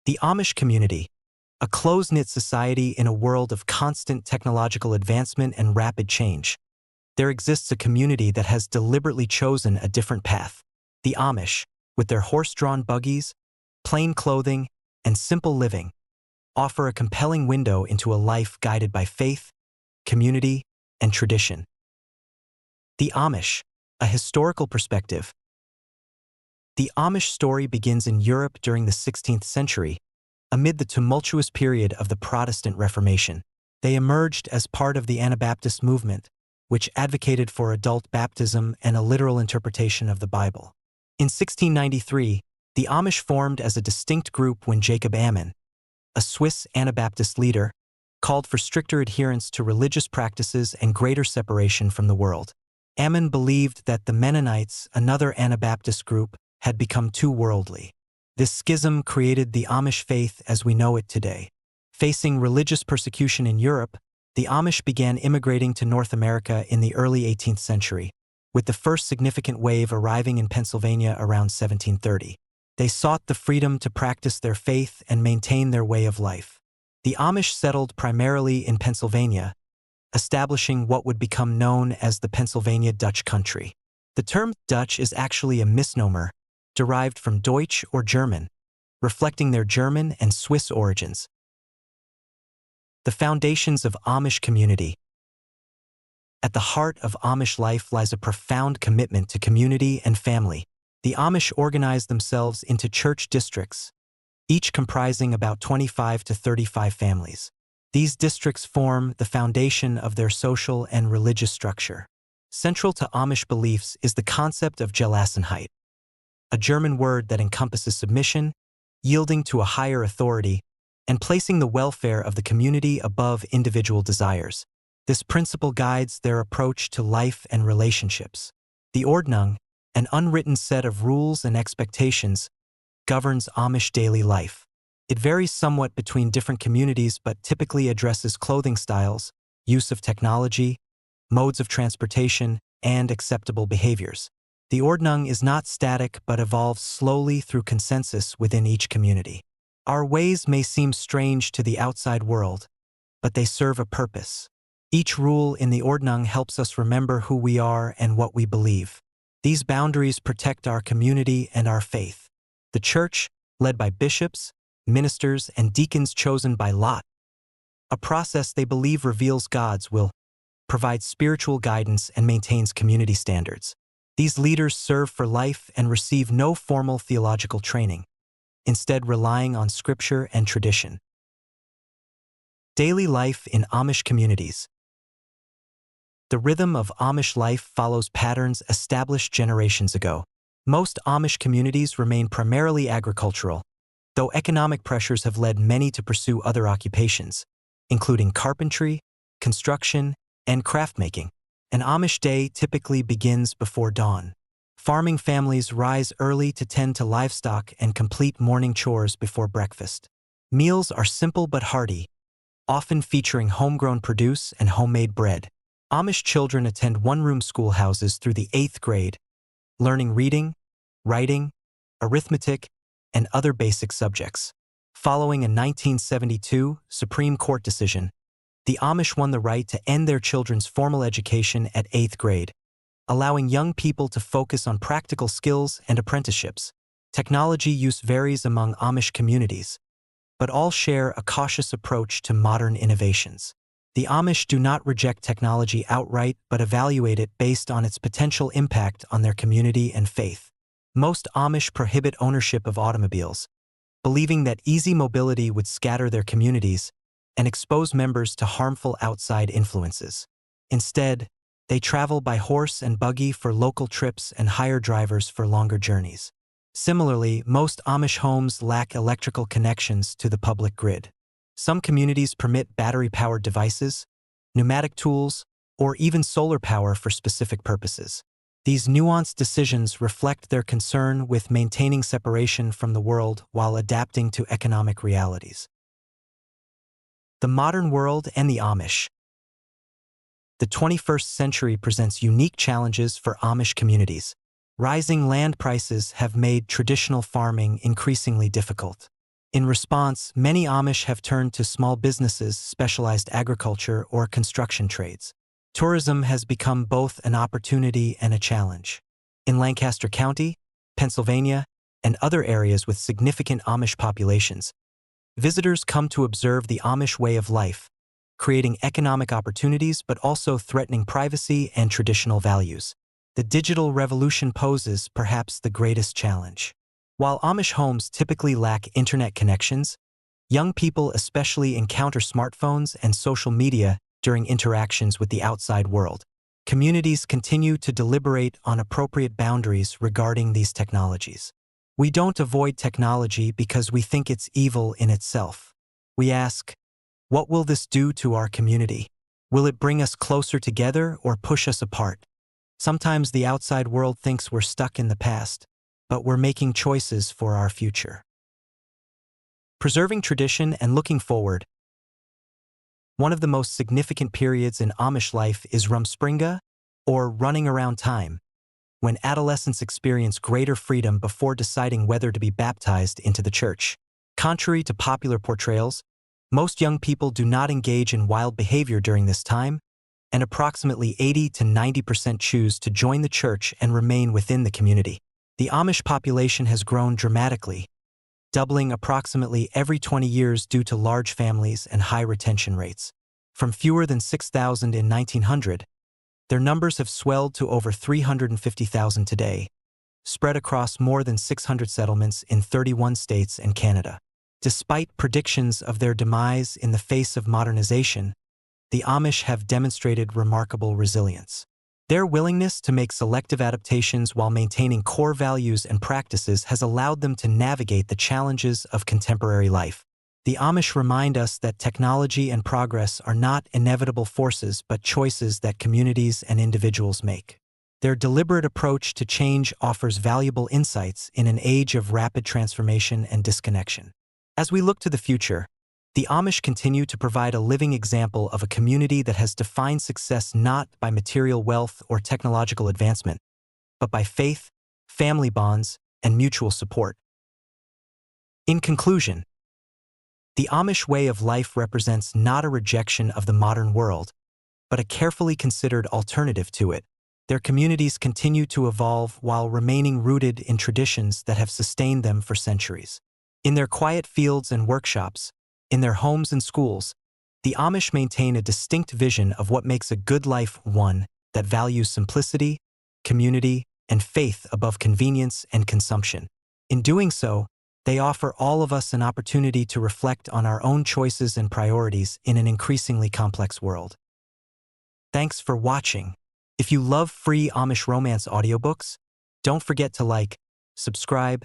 The Amish community, a close-knit society in a world of constant technological advancement and rapid change. There exists a community that has deliberately chosen a different path. The Amish, with their horse-drawn buggies, plain clothing, and simple living, offer a compelling window into a life guided by faith, community, and tradition. The Amish, a historical perspective. The Amish story begins in Europe during the 16th century, amid the tumultuous period of the Protestant Reformation. They emerged as part of the Anabaptist movement, which advocated for adult baptism and a literal interpretation of the Bible. In 1693, the Amish formed as a distinct group when Jacob Ammon, a Swiss Anabaptist leader, called for stricter adherence to religious practices and greater separation from the world. Ammon believed that the Mennonites, another Anabaptist group, had become too worldly. This schism created the Amish faith as we know it today. Facing religious persecution in Europe, the Amish began immigrating to North America in the early 18th century, with the first significant wave arriving in Pennsylvania around 1730. They sought the freedom to practice their faith and maintain their way of life. The Amish settled primarily in Pennsylvania, establishing what would become known as the Pennsylvania Dutch country. The term Dutch is actually a misnomer, derived from Deutsch or German, reflecting their German and Swiss origins. The foundations of Amish community. At the heart of Amish life lies a profound commitment to community and family. The Amish organize themselves into church districts, each comprising about 25 to 35 families. These districts form the foundation of their social and religious structure. Central to Amish beliefs is the concept of Gelassenheit, a German word that encompasses submission, yielding to a higher authority, and placing the welfare of the community above individual desires. This principle guides their approach to life and relationships. The Ordnung, an unwritten set of rules and expectations, governs Amish daily life. It varies somewhat between different communities but typically addresses clothing styles, use of technology, modes of transportation, and acceptable behaviors. The Ordnung is not static but evolves slowly through consensus within each community. Our ways may seem strange to the outside world, but they serve a purpose. Each rule in the Ordnung helps us remember who we are and what we believe. These boundaries protect our community and our faith. The church, led by bishops, ministers, and deacons chosen by lot, a process they believe reveals God's will, provides spiritual guidance and maintains community standards. These leaders serve for life and receive no formal theological training, instead relying on scripture and tradition. Daily life in Amish communities. The rhythm of Amish life follows patterns established generations ago. Most Amish communities remain primarily agricultural, though economic pressures have led many to pursue other occupations, including carpentry, construction, and craft-making. An Amish day typically begins before dawn. Farming families rise early to tend to livestock and complete morning chores before breakfast. Meals are simple but hearty, often featuring homegrown produce and homemade bread. Amish children attend one-room schoolhouses through the 8th grade, learning reading, writing, arithmetic, and other basic subjects. Following a 1972 Supreme Court decision, the Amish won the right to end their children's formal education at 8th grade, allowing young people to focus on practical skills and apprenticeships. Technology use varies among Amish communities, but all share a cautious approach to modern innovations. The Amish do not reject technology outright but evaluate it based on its potential impact on their community and faith. Most Amish prohibit ownership of automobiles, believing that easy mobility would scatter their communities and expose members to harmful outside influences. Instead, they travel by horse and buggy for local trips and hire drivers for longer journeys. Similarly, most Amish homes lack electrical connections to the public grid. Some communities permit battery-powered devices, pneumatic tools, or even solar power for specific purposes. These nuanced decisions reflect their concern with maintaining separation from the world while adapting to economic realities. The modern world and the Amish. The 21st century presents unique challenges for Amish communities. Rising land prices have made traditional farming increasingly difficult. In response, many Amish have turned to small businesses, specialized agriculture, or construction trades. Tourism has become both an opportunity and a challenge. In Lancaster County, Pennsylvania, and other areas with significant Amish populations, visitors come to observe the Amish way of life, creating economic opportunities but also threatening privacy and traditional values. The digital revolution poses perhaps the greatest challenge. While Amish homes typically lack internet connections, young people especially encounter smartphones and social media during interactions with the outside world. Communities continue to deliberate on appropriate boundaries regarding these technologies. We don't avoid technology because we think it's evil in itself. We ask, what will this do to our community? Will it bring us closer together or push us apart? Sometimes the outside world thinks we're stuck in the past, but we're making choices for our future. Preserving tradition and looking forward. One of the most significant periods in Amish life is Rumspringa, or running around time, when adolescents experience greater freedom before deciding whether to be baptized into the church. Contrary to popular portrayals, most young people do not engage in wild behavior during this time, and approximately 80 to 90% choose to join the church and remain within the community. The Amish population has grown dramatically, doubling approximately every 20 years due to large families and high retention rates. From fewer than 6,000 in 1900, their numbers have swelled to over 350,000 today, spread across more than 600 settlements in 31 states and Canada. Despite predictions of their demise in the face of modernization, the Amish have demonstrated remarkable resilience. Their willingness to make selective adaptations while maintaining core values and practices has allowed them to navigate the challenges of contemporary life. The Amish remind us that technology and progress are not inevitable forces but choices that communities and individuals make. Their deliberate approach to change offers valuable insights in an age of rapid transformation and disconnection. As we look to the future, the Amish continue to provide a living example of a community that has defined success not by material wealth or technological advancement, but by faith, family bonds, and mutual support. In conclusion, the Amish way of life represents not a rejection of the modern world, but a carefully considered alternative to it. Their communities continue to evolve while remaining rooted in traditions that have sustained them for centuries. In their quiet fields and workshops, in their homes and schools, the Amish maintain a distinct vision of what makes a good life, one that values simplicity, community, and faith above convenience and consumption. In doing so, they offer all of us an opportunity to reflect on our own choices and priorities in an increasingly complex world. Thanks for watching. If you love free Amish romance audiobooks, don't forget to like, subscribe,